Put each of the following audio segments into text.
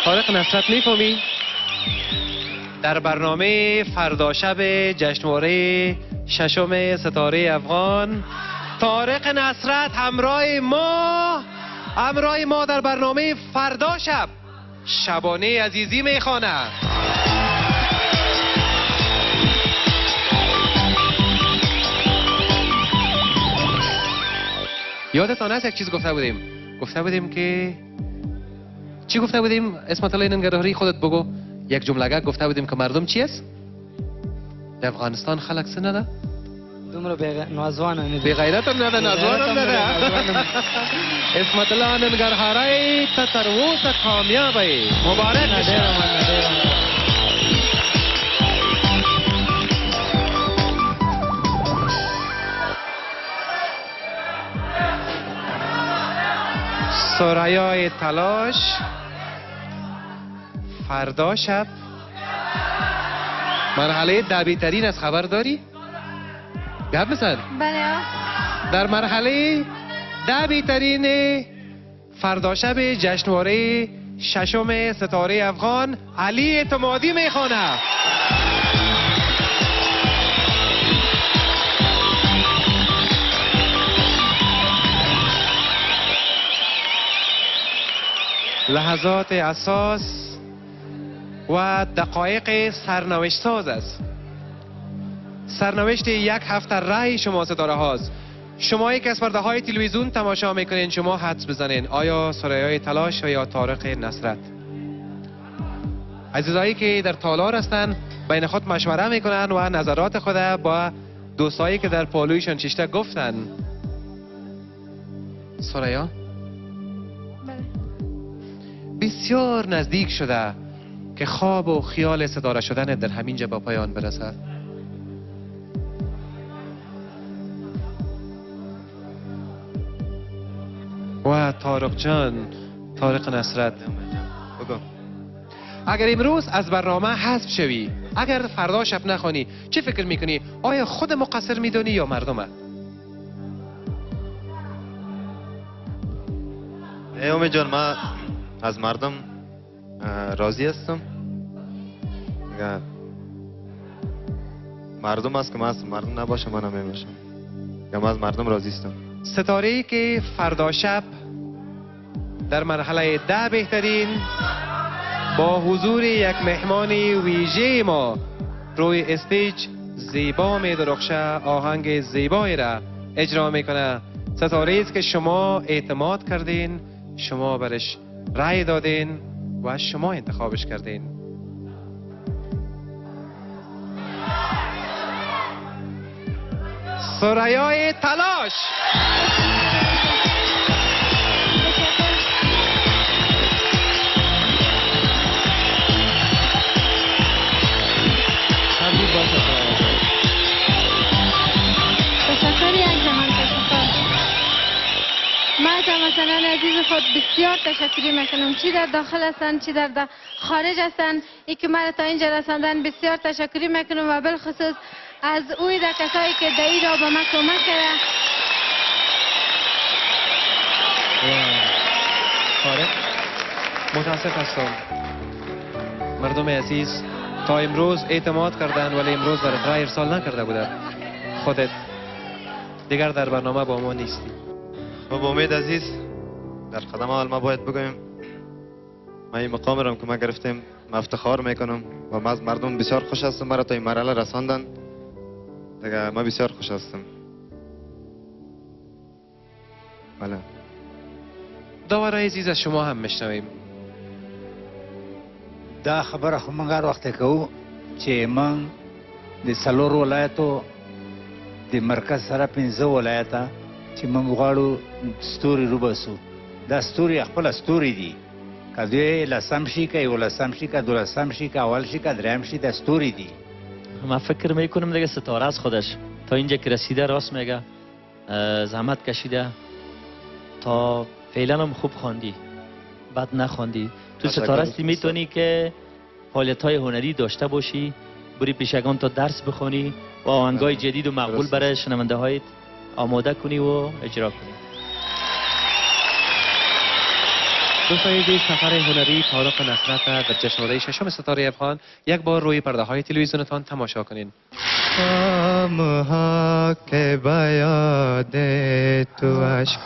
طارق نصرت میفهمی؟ در برنامه فردا شب جشنواره ششم ستاره افغان طارق نصرت همراه ما در برنامه فردا شب شبانه عزیزی میخواند. یادتان هست یک چیز گفته بودیم که چی گفته بودیم؟ اسمت الله ننگرهاری خودت بگو. یک جمله گفته بودیم که مردم چی است؟ در افغانستان خلق سه نده؟ دومره نوازوان هم بی غیرت هم نده، نوازوان هم نده. اسمت الله ننگرهاری تا تروس کامیابی مبارک بشه. ثریای تلاش فردا شب مرحله دبی ترین از خبر داری؟ گپ بزن. بله. در مرحله دبی ترین فردا شب جشنواره ششم ستاره افغان علی اعتمادی میخوانه. لحظات اساس و دقایق سرنوشت ساز است. سرنوشت یک هفته رای شما ستاره هاست. شما که از پرده های تلویزیون تماشا میکنین شما حدس بزنین آیا ثریای تلاش یا طارق نصرت؟ عزیزایی که در تالار هستن بین خود مشوره میکنن و نظرات خود با دوستایی که در پالویشان چشته گفتن. ثریا بسیار نزدیک شده که خواب و خیال ستاره شدن در همین جا به پایان برسد. و طارق جان، طارق نصرت، اگر امروز از برنامه حذف شوی، اگر فردا شب نخوانی، چه فکر میکنی؟ آیا خود مقصر میدونی یا مردمه؟ امید جان، من از مردم راضی هستم. مردم است که من از مردم نباشم من نمیباشم. من از مردم راضی هستم. ستاره‌ای که فردا شب در مرحله 10 بهترین با حضور یک مهمان ویژه ما روی استیج زیبا می درخشه، آهنگ زیبایی را اجرا میکنه. ستاره‌ای است که شما اعتماد کردین، شما برش رای دادین و شما انتخابش کردین. ثریای تلاش. تشکر یک جهان تشکر. من از هموطنان عزیز خود بسیار تشکری میکنم، چی در داخل هستند چی در خارج هستند، ای که مرا تا اینجا رساندن بسیار تشکری میکنم و بالخصوص از اوی در کسایی که در این را به من کمک کرده. متاسف هستم مردم عزیز تا امروز اعتماد کردن ولی امروز برای رای ارسال نکرده بودن. خودت دیگر در برنامه با ما نیستی. ما با امید عزیز در قدم اول ما باید بگویم من این مقام را که ما گرفتیم ما افتخار میکنم و ما از مردم بسیار خوش هستم. مرا تا این مرحله رساندن دیگه ما بسیار خوش هستم. بله. داور عزیز از شما هم میشنویم. دا خبره خو موږ هر وخت کوو چې موږ د څلور ولایتو د مرکز سره 15 ولایته چې موږ غواړو ستوري روباسو. دا ستوري خپل ستوري دي، که دوی لسم شي که یولسم شي که دولسم شي که اول شي که دریم شي، دا ستوري دي. من فکر میکنم دیگه ستاره از خودش تا اینجا که رسیده راست میگه، زحمت کشیده تا فعلا هم خوب خواندی، بد نخواندی. تو ستاره هستی میتونی که فعالیت های هنری داشته باشی، بری پیشگان تا درس بخونی و آهنگای جدید و مقبول برای شنونده هایت آماده کنی و اجرا کنی. دوستان عزیز، سفر هنری طارق نصرت در جشنواره ششم ستاره افغان یک بار روی پرده های تلویزیونتان تماشا کنین. ها که بیاد تو عشق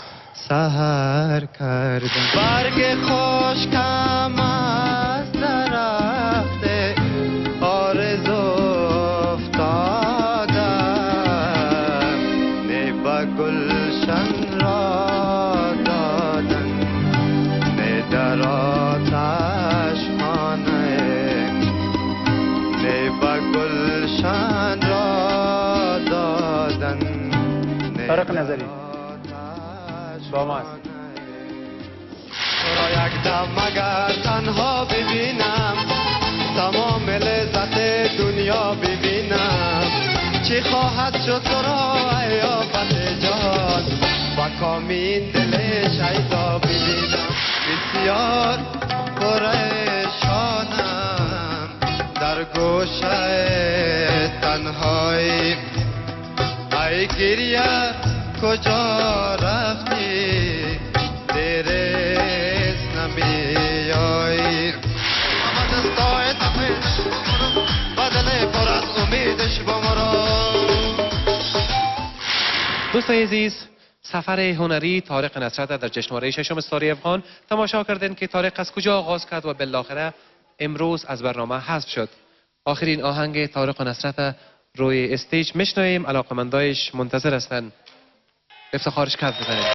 سهر کردم، برگ خشکم از درخت آرزو افتادم، نی به گلشن را دادن، نی در آتش خانه، نی به گلشن را دادن. طارق نظری با ما است. را یک دم مگر تنها ببینم، تمام لذت دنیا ببینم، چی خواهد شد تو را ای آفت جان، با کامین دل شیدا ببینم. بسیار پریشانم در گوشه تنهایی، ای گریه کجا رفتی، دیرست نمیایی. محمد استای تمش بدل پر از امیدش با مرا. دوستان عزیز، سفر هنری طارق نصرت در جشنواره ششم ستاره افغان تماشا کردین که طارق از کجا آغاز کرد و بالاخره امروز از برنامه حذف شد. آخرین آهنگ طارق نصرت روی استیج میشنویم، علاقمندایش منتظر هستند. افتخارش کرد بزنید.